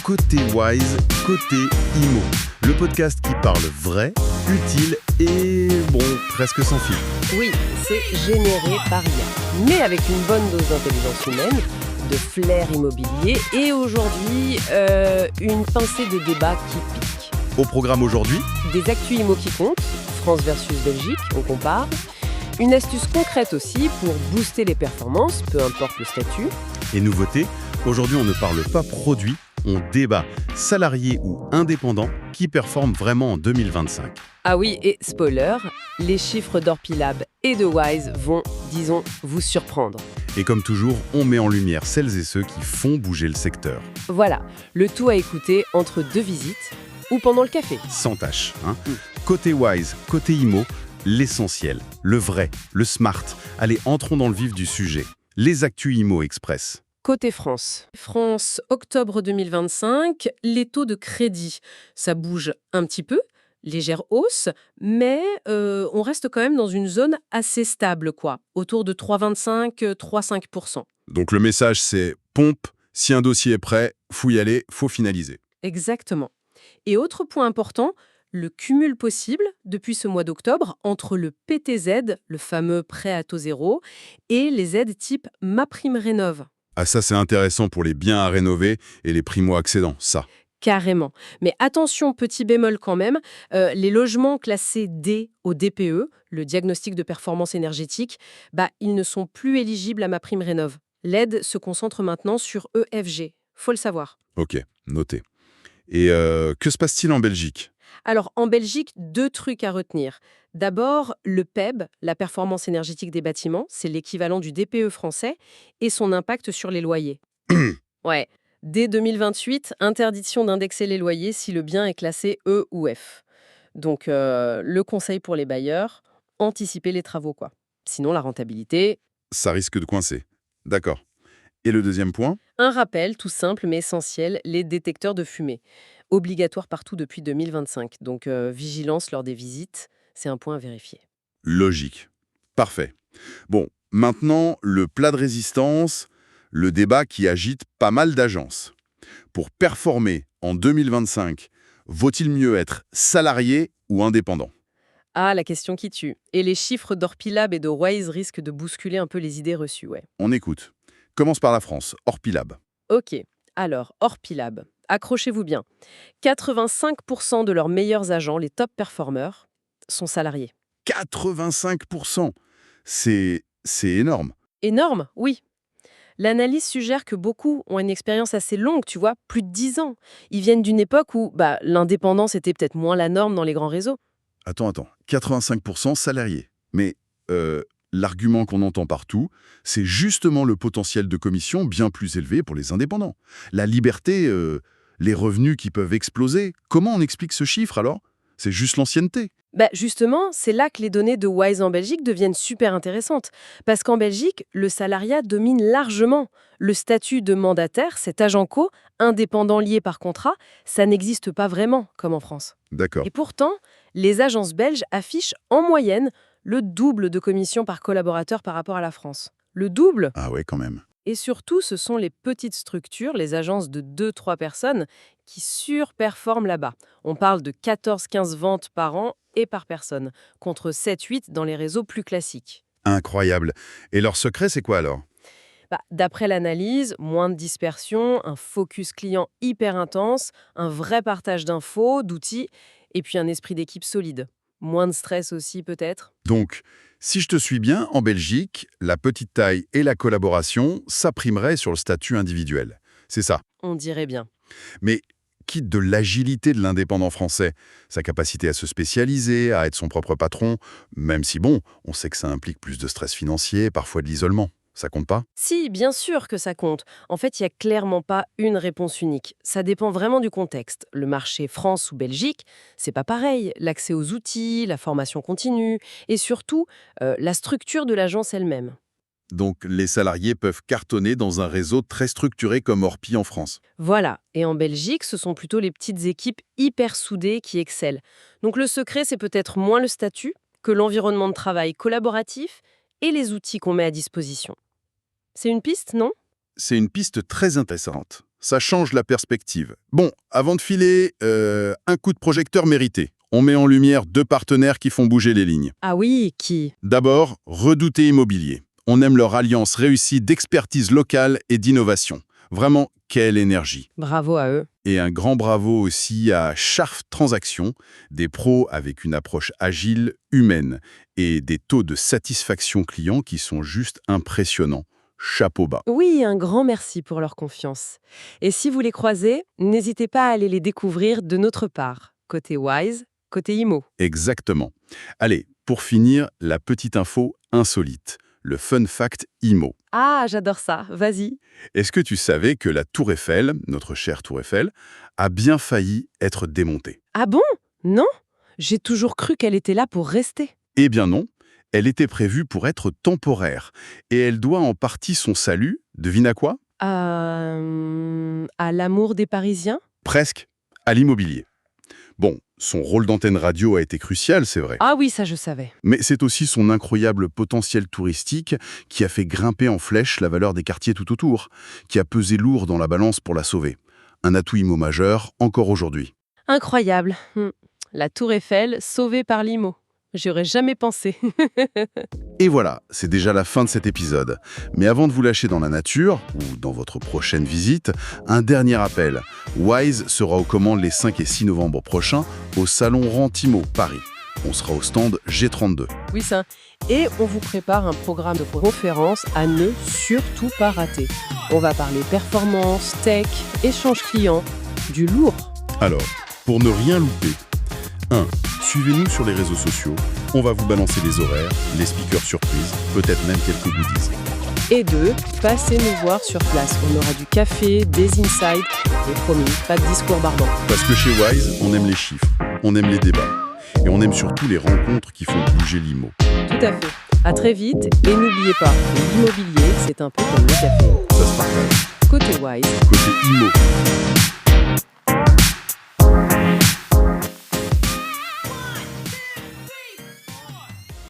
Côté Wise, côté IMO. Le podcast qui parle vrai, utile et, presque sans fil. Oui, c'est généré par IA, mais avec une bonne dose d'intelligence humaine, de flair immobilier et aujourd'hui, une pincée de débat qui pique. Au programme aujourd'hui, Des actus IMO qui comptent, France versus Belgique, on compare. Une astuce concrète aussi pour booster les performances, peu importe le statut. et nouveauté, aujourd'hui on ne parle pas produit, on débat salarié ou indépendant qui performe vraiment en 2025. Ah oui, et spoiler, les chiffres d'Orpilab et de Wise vont, disons, vous surprendre. Et comme toujours, on met en lumière celles et ceux qui font bouger le secteur. Voilà, le tout à écouter entre deux visites ou pendant le café. Sans tâche. Côté Wise, côté IMO, l'essentiel, le vrai, le smart. Allez, entrons dans le vif du sujet. Les actus IMO Express. Côté France. France, octobre 2025, les taux de crédit, ça bouge un petit peu, légère hausse, mais on reste quand même dans une zone assez stable, autour de 3,25, 3,5%. Donc le message c'est pompe, si un dossier est prêt, faut y aller, faut finaliser. Exactement. Et autre point important, le cumul possible depuis ce mois d'octobre entre le PTZ, le fameux prêt à taux zéro, et les aides type MaPrimeRénov'. Ah ça c'est intéressant pour les biens à rénover et les primo-accédants, ça. Carrément. Mais attention, petit bémol quand même, les logements classés D au DPE, le diagnostic de performance énergétique, ils ne sont plus éligibles à MaPrimeRénov'. L'aide se concentre maintenant sur EFG. Faut le savoir. Ok, noté. Et que se passe-t-il en Belgique? Alors, en Belgique, deux trucs à retenir. D'abord, le PEB, la performance énergétique des bâtiments, c'est l'équivalent du DPE français, et son impact sur les loyers. Ouais. Dès 2028, interdiction d'indexer les loyers si le bien est classé E ou F. Donc, le conseil pour les bailleurs, anticiper les travaux, Sinon, la rentabilité. Ça risque de coincer. D'accord. Et le deuxième point? Un rappel, tout simple mais essentiel, les détecteurs de fumée. Obligatoire partout depuis 2025. Donc, vigilance lors des visites, c'est un point à vérifier. Logique. Parfait. Bon, maintenant, le plat de résistance, le débat qui agite pas mal d'agences. Pour performer en 2025, vaut-il mieux être salarié ou indépendant? Ah, la question qui tue. Et les chiffres d'Orpilab et de Wise risquent de bousculer un peu les idées reçues, On écoute. Commence par la France, Orpilab. Ok, alors, Orpilab, accrochez-vous bien. 85% de leurs meilleurs agents, les top performers, sont salariés. 85%. C'est énorme. Énorme, oui. L'analyse suggère que beaucoup ont une expérience assez longue, plus de 10 ans. Ils viennent d'une époque où l'indépendance était peut-être moins la norme dans les grands réseaux. Attends. 85% salariés. Mais l'argument qu'on entend partout, c'est justement le potentiel de commission bien plus élevé pour les indépendants. La liberté, les revenus qui peuvent exploser. Comment on explique ce chiffre alors? C'est juste l'ancienneté. Justement, c'est là que les données de Wise en Belgique deviennent super intéressantes. Parce qu'en Belgique, le salariat domine largement. Le statut de mandataire, cet agent co, indépendant lié par contrat, ça n'existe pas vraiment, comme en France. D'accord. Et pourtant, les agences belges affichent en moyenne le double de commissions par collaborateur par rapport à la France. Le double. Ah ouais, quand même. Et surtout, ce sont les petites structures, les agences de 2-3 personnes, qui surperforment là-bas. On parle de 14-15 ventes par an et par personne, contre 7-8 dans les réseaux plus classiques. Incroyable. Et leur secret, c'est quoi alors? D'après l'analyse, moins de dispersion, un focus client hyper intense, un vrai partage d'infos, d'outils, et puis un esprit d'équipe solide. Moins de stress aussi peut-être. Donc, si je te suis bien, en Belgique, la petite taille et la collaboration, ça primerait sur le statut individuel. C'est ça. On dirait bien. Mais quitte de l'agilité de l'indépendant français, sa capacité à se spécialiser, à être son propre patron, même si on sait que ça implique plus de stress financier, parfois de l'isolement. Ça compte pas? Si, bien sûr que ça compte. En fait, il n'y a clairement pas une réponse unique. Ça dépend vraiment du contexte. Le marché France ou Belgique, c'est pas pareil. L'accès aux outils, la formation continue et surtout, la structure de l'agence elle-même. Donc, les salariés peuvent cartonner dans un réseau très structuré comme Orpi en France. Voilà. Et en Belgique, ce sont plutôt les petites équipes hyper soudées qui excellent. Donc le secret, c'est peut-être moins le statut que l'environnement de travail collaboratif et les outils qu'on met à disposition. C'est une piste, non? C'est une piste très intéressante. ça change la perspective. Bon, avant de filer, un coup de projecteur mérité. On met en lumière 2 partenaires qui font bouger les lignes. Ah oui, qui? D'abord, Redouté Immobilier. On aime leur alliance réussie d'expertise locale et d'innovation. Vraiment, quelle énergie. Bravo à eux. Et un grand bravo aussi à Scharf Transactions, des pros avec une approche agile, humaine, et des taux de satisfaction client qui sont juste impressionnants. Chapeau bas. Oui, un grand merci pour leur confiance. Et si vous les croisez, n'hésitez pas à aller les découvrir de notre part, côté Wise, côté IMO. Exactement. Allez, pour finir, la petite info insolite, le fun fact IMO. Ah, j'adore ça, vas-y. Est-ce que tu savais que la Tour Eiffel, notre chère Tour Eiffel, a bien failli être démontée? Ah bon? Non? J'ai toujours cru qu'elle était là pour rester. Eh bien non, elle était prévue pour être temporaire, et elle doit en partie son salut, devine à quoi? À l'amour des Parisiens? Presque, à l'immobilier. Bon, son rôle d'antenne radio a été crucial, c'est vrai. Ah oui, ça je savais. Mais c'est aussi son incroyable potentiel touristique qui a fait grimper en flèche la valeur des quartiers tout autour, qui a pesé lourd dans la balance pour la sauver. Un atout IMO majeur, encore aujourd'hui. Incroyable. La Tour Eiffel sauvée par l'IMO. J'y aurais jamais pensé. Et voilà, c'est déjà la fin de cet épisode. Mais avant de vous lâcher dans la nature, ou dans votre prochaine visite, un dernier appel. Wise sera aux commandes les 5 et 6 novembre prochains au Salon Rentimo, Paris. On sera au stand G32. Oui, ça. Et on vous prépare un programme de conférences à ne surtout pas rater. On va parler performance, tech, échange client, du lourd. Alors, pour ne rien louper, 1. Suivez-nous sur les réseaux sociaux. On va vous balancer les horaires, les speakers surprises, peut-être même quelques goodies. Et 2. Passez nous voir sur place. On aura du café, des insights, et promis, pas de discours barbants. Parce que chez Wise, on aime les chiffres, on aime les débats. Et on aime surtout les rencontres qui font bouger l'IMO. Tout à fait. À très vite. Et n'oubliez pas, l'immobilier, c'est un peu comme le café. Ça se partage. Côté Wise. Côté IMO.